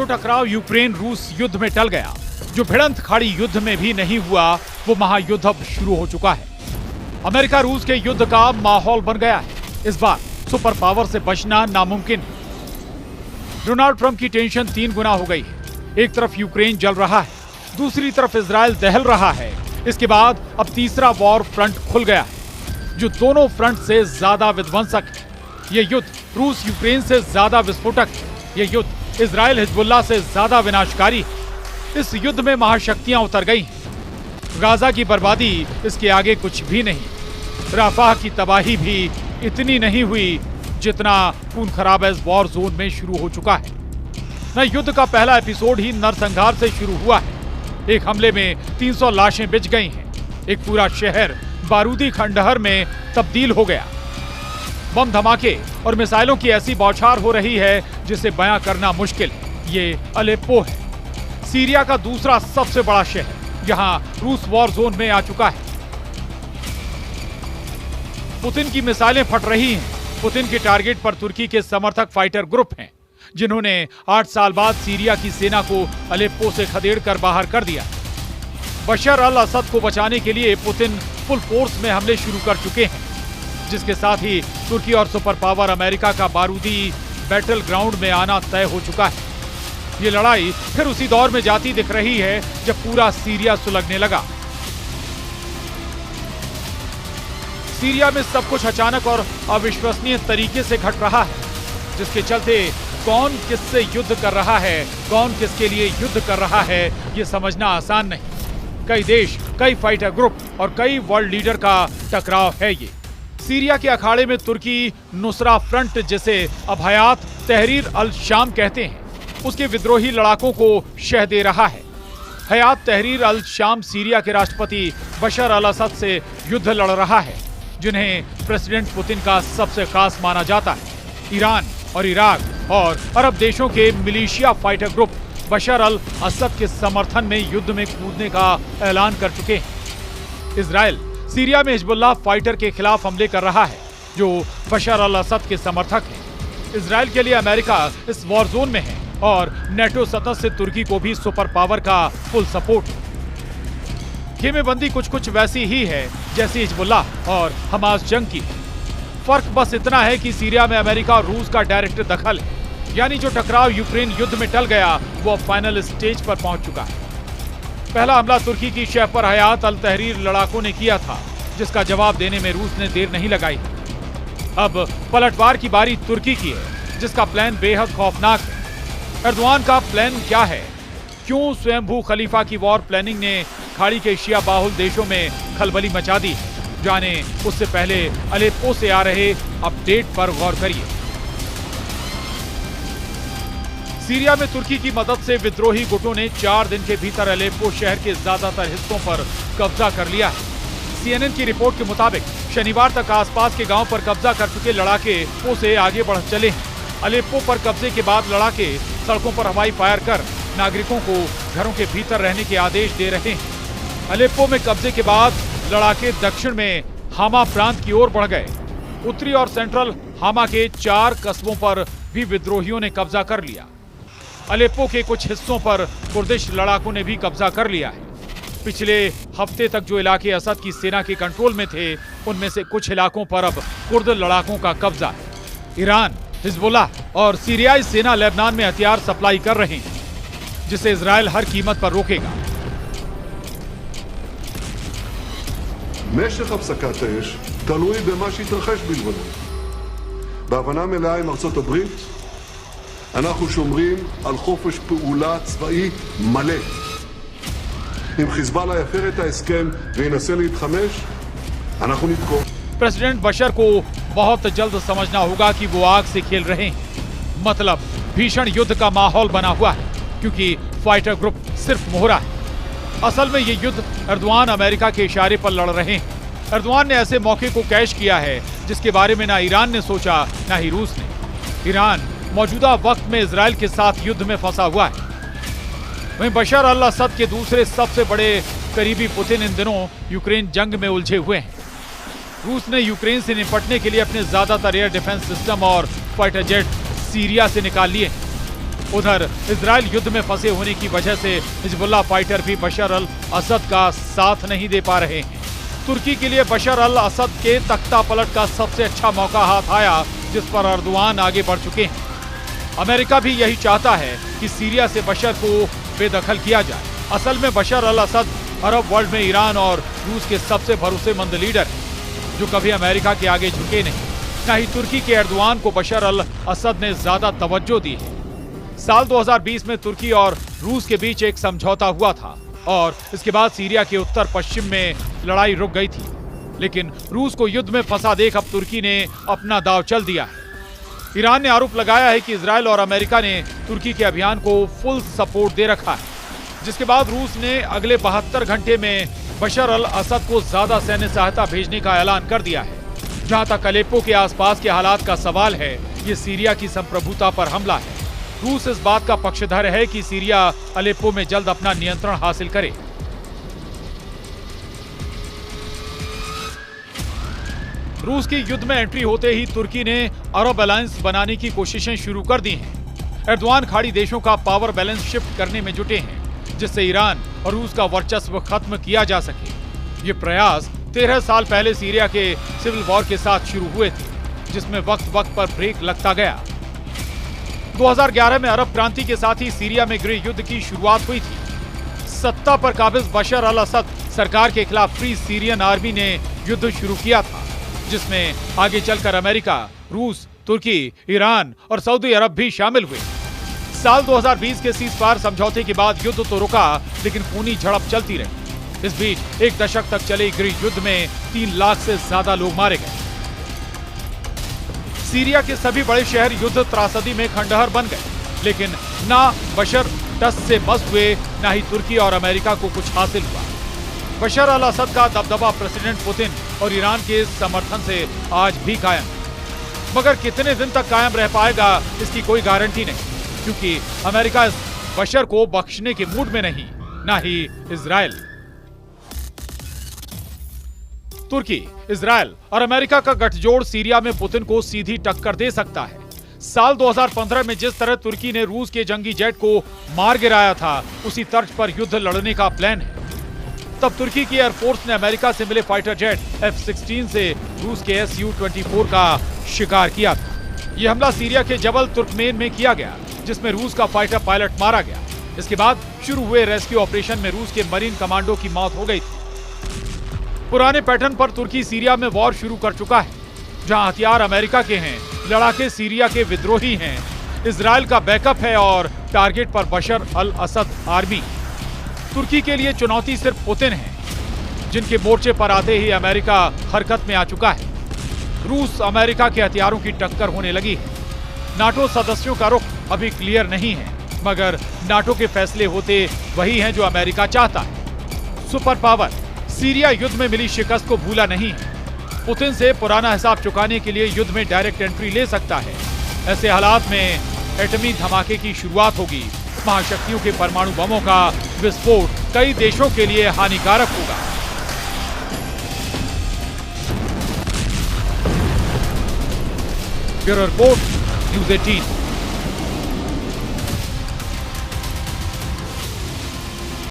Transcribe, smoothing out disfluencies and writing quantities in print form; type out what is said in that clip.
टकराव यूक्रेन रूस युद्ध में टल गया, जो भिड़ंत खाड़ी युद्ध में भी नहीं हुआ, वो महायुद्ध अब शुरू हो चुका है। अमेरिका रूस के युद्ध का माहौल बन गया है। इस बार सुपर पावर से बचना नामुमकिन है। डोनाल्ड ट्रंप की टेंशन 3 गुना हो गई है। एक तरफ यूक्रेन जल रहा है, दूसरी तरफ इजराइल दहल रहा है। इसके बाद अब तीसरा वॉर फ्रंट खुल गया है, जो दोनों फ्रंट से ज्यादा विध्वंसक है। ये युद्ध रूस यूक्रेन से ज्यादा विस्फोटक है। ये युद्ध इजराइल हिजबुल्लाह से ज्यादा विनाशकारी है। इस युद्ध में महाशक्तियां उतर गई हैं। गाजा की बर्बादी इसके आगे कुछ भी नहीं। राफाह की तबाही भी इतनी नहीं हुई जितना खून खराब इस वॉर जोन में शुरू हो चुका है। न युद्ध का पहला एपिसोड ही नरसंहार से शुरू हुआ है। एक हमले में 300 लाशें बिछ गई हैं। एक पूरा शहर बारूदी खंडहर में तब्दील हो गया। बम धमाके और मिसाइलों की ऐसी बौछार हो रही है जिसे बयां करना मुश्किल। ये अलेप्पो है, सीरिया का दूसरा सबसे बड़ा शहर। यहां रूस वॉर जोन में आ चुका है। पुतिन की मिसाइलें फट रही हैं। पुतिन के टारगेट पर तुर्की के समर्थक फाइटर ग्रुप हैं, जिन्होंने 8 साल बाद सीरिया की सेना को अलेप्पो से खदेड़कर बाहर कर दिया। बशर अल असद को बचाने के लिए पुतिन फुल फोर्स में हमले शुरू कर चुके हैं, जिसके साथ ही तुर्की और सुपर पावर अमेरिका का बारूदी बैटल ग्राउंड में आना तय हो चुका है। ये लड़ाई फिर उसी दौर में जाती दिख रही है जब पूरा सीरिया सुलगने लगा। सीरिया में सब कुछ अचानक और अविश्वसनीय तरीके से घट रहा है, जिसके चलते कौन किससे युद्ध कर रहा है, कौन किसके लिए युद्ध कर रहा है, ये समझना आसान नहीं। कई देश, कई फाइटर ग्रुप और कई वर्ल्ड लीडर का टकराव है ये। सीरिया के अखाड़े में तुर्की नुसरा फ्रंट, जिसे अब हयात तहरीर अल शाम कहते हैं, उसके विद्रोही लड़ाकों को शह दे रहा है। हयात तहरीर अल शाम सीरिया के राष्ट्रपति बशर अल असद से युद्ध लड़ रहा है, जिन्हें प्रेसिडेंट पुतिन का सबसे खास माना जाता है। ईरान और इराक और अरब देशों के मिलिशिया फाइटर ग्रुप बशर अल असद के समर्थन में युद्ध में कूदने का ऐलान कर चुके हैं। इजराइल सीरिया में हिजबुल्लाह फाइटर के खिलाफ हमले कर रहा है, जो बशर अल असद के समर्थक हैं। इजराइल के लिए अमेरिका इस वॉर जोन में है और नेटो सतह से तुर्की को भी सुपर पावर का फुल सपोर्ट है। खेमेबंदी कुछ कुछ वैसी ही है जैसी हिजबुल्लाह और हमास जंग की। फर्क बस इतना है कि सीरिया में अमेरिका और रूस का डायरेक्ट दखल है, यानी जो टकराव यूक्रेन युद्ध में टल गया वो फाइनल स्टेज पर पहुंच चुका है। पहला हमला तुर्की की शह पर हयात अल तहरीर लड़ाकों ने किया था, जिसका जवाब देने में रूस ने देर नहीं लगाई। अब पलटवार की बारी तुर्की की है, जिसका प्लान बेहद खौफनाक है। एर्दोआन का प्लान क्या है? क्यों स्वयंभू खलीफा की वॉर प्लानिंग ने खाड़ी के शिया बाहुल देशों में खलबली मचा दी? जाने उससे पहले अलेप्पो से आ रहे अपडेट पर गौर करिए। सीरिया में तुर्की की मदद से विद्रोही गुटों ने 4 दिन के भीतर अलेप्पो शहर के ज्यादातर हिस्सों पर कब्जा कर लिया है। CNN की रिपोर्ट के मुताबिक शनिवार तक आसपास के गांव पर कब्जा कर चुके लड़ाके से आगे बढ़ चले हैं। अलेप्पो पर कब्जे के बाद लड़ाके सड़कों पर हवाई फायर कर नागरिकों को घरों के भीतर रहने के आदेश दे रहे हैं। अलेप्पो में कब्जे के बाद लड़ाके दक्षिण में हामा प्रांत की ओर बढ़ गए। उत्तरी और सेंट्रल हामा के 4 कस्बों पर भी विद्रोहियों ने कब्जा कर लिया। अलेप्पो के कुछ हिस्सों पर कुर्दिश लड़ाकों ने भी कब्जा कर लिया है। पिछले हफ्ते तक जो इलाके असद की सेना के कंट्रोल में थे, उनमें से कुछ इलाकों पर अब कुर्द लड़ाकों का कब्जा है। ईरान, हिजबुल्लाह और सीरियाई सेना लेबनान में हथियार सप्लाई कर रहे हैं, जिसे इजराइल हर कीमत पर रोकेगा। משך הפסקת האש תלוי במה שיתרחש בלבנון. בהבנה מלאה עם ארצות הברית, אנחנו שומרים על חופש פעולה צבאי מלא. אם חיזבאללה יפר את ההסכם וינסה להתחמש, אנחנו נתקוף. प्रेसिडेंट बशर को बहुत जल्द समझना होगा कि वो आग से खेल रहे हैं। मतलब भीषण युद्ध का माहौल बना हुआ है, क्योंकि फाइटर ग्रुप सिर्फ मोहरा है। असल में ये युद्ध एर्दोआन अमेरिका के इशारे पर लड़ रहे हैं। एर्दोआन ने ऐसे मौके को कैश किया है जिसके बारे में ना ईरान ने सोचा, ना ही रूस ने। ईरान मौजूदा वक्त में इजराइल के साथ युद्ध में फंसा हुआ है। वहीं बशर अल असद के दूसरे सबसे बड़े करीबी पुतिन इन दिनों यूक्रेन जंग में उलझे हुए हैं। रूस ने यूक्रेन से निपटने के लिए अपने ज्यादातर एयर डिफेंस सिस्टम और फाइटर जेट सीरिया से निकाल लिए। उधर इजराइल युद्ध में फंसे होने की वजह से हिजबुल्लाह फाइटर भी बशर अल असद का साथ नहीं दे पा रहे हैं। तुर्की के लिए बशर अल असद के तख्ता पलट का सबसे अच्छा मौका हाथ आया, जिस पर अर्दवान आगे बढ़ चुके हैं। अमेरिका भी यही चाहता है कि सीरिया से बशर को बेदखल किया जाए। असल में बशर अल असद अरब वर्ल्ड में ईरान और रूस के सबसे भरोसेमंद लीडर हैं, जो कभी अमेरिका के आगे झुके नहीं। न ही तुर्की के एर्दोआन को बशर अल असद ने ज्यादा तवज्जो दी है। साल 2020 में तुर्की और रूस के बीच एक समझौता हुआ था और इसके बाद सीरिया के उत्तर पश्चिम में लड़ाई रुक गई थी। लेकिन रूस को युद्ध में फंसा देख अब तुर्की ने अपना दांव चल दिया है। ईरान ने आरोप लगाया है कि इजराइल और अमेरिका ने तुर्की के अभियान को फुल सपोर्ट दे रखा है, जिसके बाद रूस ने अगले 72 घंटे में बशर अल असद को ज्यादा सैन्य सहायता भेजने का ऐलान कर दिया है। जहां तक अलेप्पो के आसपास के हालात का सवाल है, ये सीरिया की संप्रभुता पर हमला है। रूस इस बात का पक्षधर है कि सीरिया अलेप्पो में जल्द अपना नियंत्रण हासिल करे। रूस की युद्ध में एंट्री होते ही तुर्की ने अरब अलायंस बनाने की कोशिशें शुरू कर दी हैं। एर्दोआन खाड़ी देशों का पावर बैलेंस शिफ्ट करने में जुटे हैं, जिससे ईरान और रूस का वर्चस्व खत्म किया जा सके। ये प्रयास 13 साल पहले सीरिया के सिविल वॉर के साथ शुरू हुए थे, जिसमें वक्त वक्त पर ब्रेक लगता गया। 2011 में अरब क्रांति के साथ ही सीरिया में गृह युद्ध की शुरुआत हुई थी। सत्ता पर काबिज बशर अल असद सरकार के खिलाफ फ्री सीरियन आर्मी ने युद्ध शुरू किया था, जिसमें आगे चलकर अमेरिका, रूस, तुर्की, ईरान और सऊदी अरब भी शामिल हुए। साल 2020 के सीज़फायर समझौते के बाद युद्ध तो रुका, लेकिन खूनी झड़प चलती रही। इस बीच एक दशक तक चले गृह युद्ध में 3 लाख से ज्यादा लोग मारे गए। सीरिया के सभी बड़े शहर युद्ध त्रासदी में खंडहर बन गए, लेकिन ना बशर टस से मस हुए, ना ही तुर्की और अमेरिका को कुछ हासिल हुआ। बशर अल असद का दबदबा प्रेसिडेंट पुतिन और ईरान के समर्थन से आज भी कायम है, मगर कितने दिन तक कायम रह पाएगा इसकी कोई गारंटी नहीं, क्योंकि अमेरिका इस बशर को बख्शने के मूड में नहीं, ना ही इजराइल। तुर्की, इजराइल और अमेरिका का गठजोड़ सीरिया में पुतिन को सीधी टक्कर दे सकता है। साल 2015 में जिस तरह तुर्की ने रूस के जंगी जेट को मार गिराया था, उसी तर्ज पर युद्ध लड़ने का प्लान है। तब तुर्की की एयरफोर्स ने अमेरिका से मिले फाइटर जेट F-16 से रूस के Su-24 का शिकार किया था। यह हमला सीरिया के जबल तुर्कमेन में किया गया, जिसमें रूस का फाइटर पायलट मारा गया। इसके बाद शुरू हुए रेस्क्यू ऑपरेशन में रूस के मरीन कमांडो की मौत हो गई थी। पुराने पैटर्न पर तुर्की सीरिया में वॉर शुरू कर चुका है, जहां हथियार अमेरिका के हैं, लड़ाके सीरिया के विद्रोही हैं, इजराइल का बैकअप है और टारगेट पर बशर अल असद आर्मी। तुर्की के लिए चुनौती सिर्फ पुतिन है, जिनके मोर्चे पर आते ही अमेरिका हरकत में आ चुका है। रूस अमेरिका के हथियारों की टक्कर होने लगी है। नाटो सदस्यों का रुख अभी क्लियर नहीं है, मगर नाटो के फैसले होते वही हैं जो अमेरिका चाहता है। सुपर पावर सीरिया युद्ध में मिली शिकस्त को भूला नहीं है। पुतिन से पुराना हिसाब चुकाने के लिए युद्ध में डायरेक्ट एंट्री ले सकता है। ऐसे हालात में एटमी धमाके की शुरुआत होगी। महाशक्तियों के परमाणु बमों का विस्फोट कई देशों के लिए हानिकारक होगा। Bureau report, news 18।